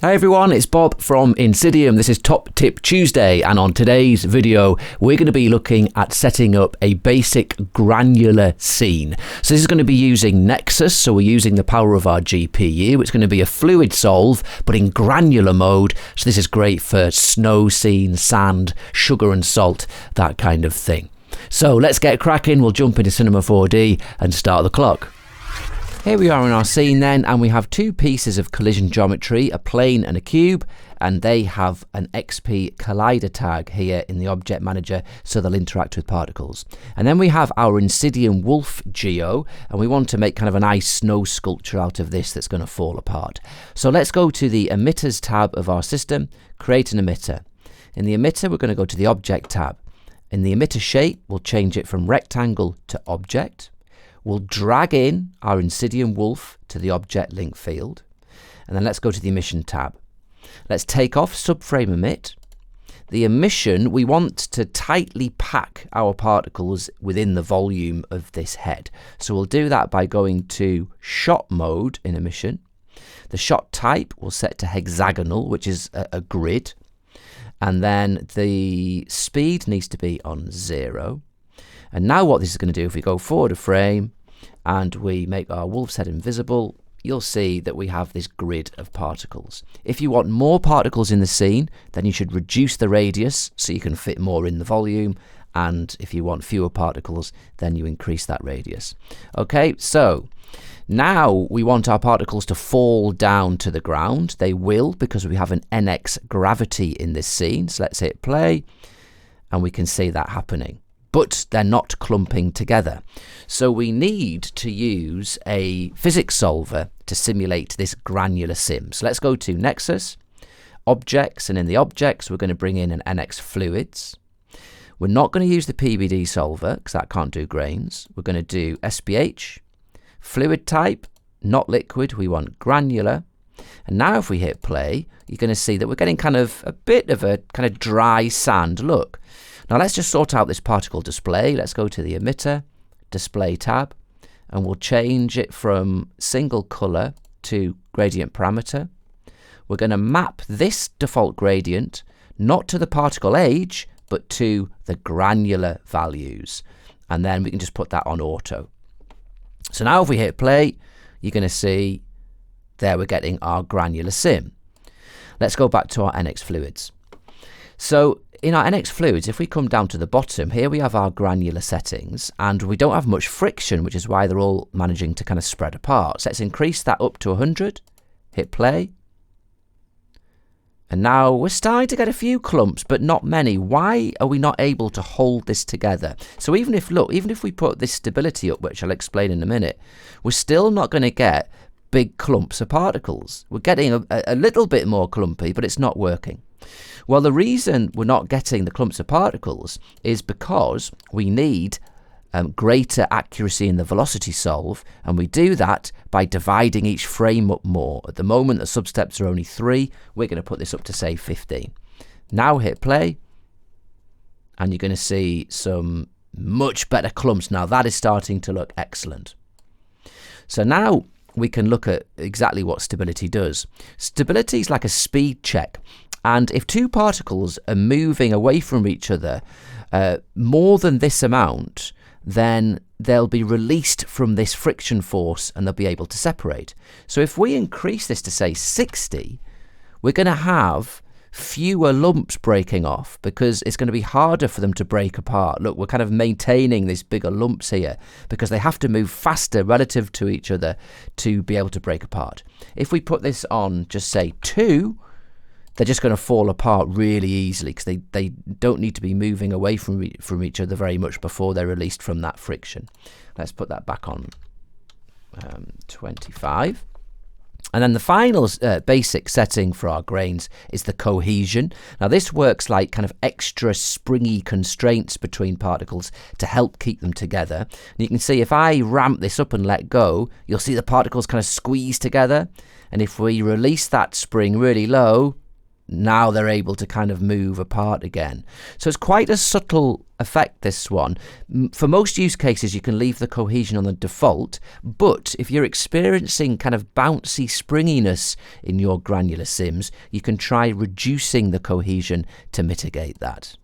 Hi everyone, it's Bob from INSYDIUM. This is Top Tip Tuesday, and on today's video we're going to be looking at setting up a basic granular scene. So this is going to be using Nexus, so we're using the power of our GPU. It's going to be a fluid solve but in granular mode, so this is great for snow scene, sand, sugar and salt, that kind of thing. So let's get cracking. We'll jump into Cinema 4D and start the clock. Here we are in our scene then, and we have two pieces of collision geometry, a plane and a cube, and they have an XP collider tag here in the object manager, so they'll interact with particles. And then we have our INSYDIUM wolf geo, and we want to make kind of a nice snow sculpture out of this that's going to fall apart. So let's go to the emitters tab of our system, create an emitter. In the emitter we're going to go to the object tab. In the emitter shape we'll change it from rectangle to object. We'll drag in our INSYDIUM wolf to the object link field, and then let's go to the emission tab. Let's take off subframe emit. The emission, we want to tightly pack our particles within the volume of this head. So we'll do that by going to shot mode in emission. The shot type we'll set to hexagonal, which is a grid, and then the speed needs to be on 0. And now what this is going to do, if we go forward a frame and we make our wolf's head invisible, you'll see that we have this grid of particles. If you want more particles in the scene, then you should reduce the radius so you can fit more in the volume. And if you want fewer particles, then you increase that radius. Okay, so now we want our particles to fall down to the ground. They will, because we have an NX gravity in this scene. So let's hit play, and we can see that happening. But they're not clumping together. So we need to use a physics solver to simulate this granular sim. So let's go to Nexus, Objects, and in the Objects we're going to bring in an nxFluids. We're not going to use the PBD solver because that can't do grains. We're going to do SPH, fluid type, not liquid, we want granular. And now if we hit play, you're going to see that we're getting kind of a bit of a kind of dry sand look. Now let's just sort out this particle display. Let's go to the emitter, display tab, and we'll change it from single color to gradient parameter. We're going to map this default gradient not to the particle age, but to the granular values. And then we can just put that on auto. So now if we hit play, you're going to see there we're getting our granular sim. Let's go back to our nxFluids. So in our nxFluids, if we come down to the bottom, here we have our granular settings, and we don't have much friction, which is why they're all managing to kind of spread apart. So let's increase that up to 100, hit play. And now we're starting to get a few clumps, but not many. Why are we not able to hold this together? So even if we put this stability up, which I'll explain in a minute, we're still not going to get big clumps of particles. We're getting a little bit more clumpy, but it's not working. Well, the reason we're not getting the clumps of particles is because we need greater accuracy in the velocity solve, and we do that by dividing each frame up more. At the moment, the substeps are only 3. We're going to put this up to, say, 15. Now hit play, and you're going to see some much better clumps. Now that is starting to look excellent. So now we can look at exactly what stability does. Stability is like a speed check. And if two particles are moving away from each other more than this amount, then they'll be released from this friction force and they'll be able to separate. So if we increase this to, say, 60, we're going to have fewer lumps breaking off because it's going to be harder for them to break apart. Look, we're kind of maintaining these bigger lumps here because they have to move faster relative to each other to be able to break apart. If we put this on, just say 2, they're just going to fall apart really easily because they don't need to be moving away from each other very much before they're released from that friction. Let's put that back on 25. And then the final basic setting for our grains is the cohesion. Now this works like kind of extra springy constraints between particles to help keep them together. And you can see if I ramp this up and let go, you'll see the particles kind of squeeze together. And if we release that spring really low, now they're able to kind of move apart again. So it's quite a subtle effect, this one. For most use cases, you can leave the cohesion on the default, but if you're experiencing kind of bouncy springiness in your granular sims, you can try reducing the cohesion to mitigate that.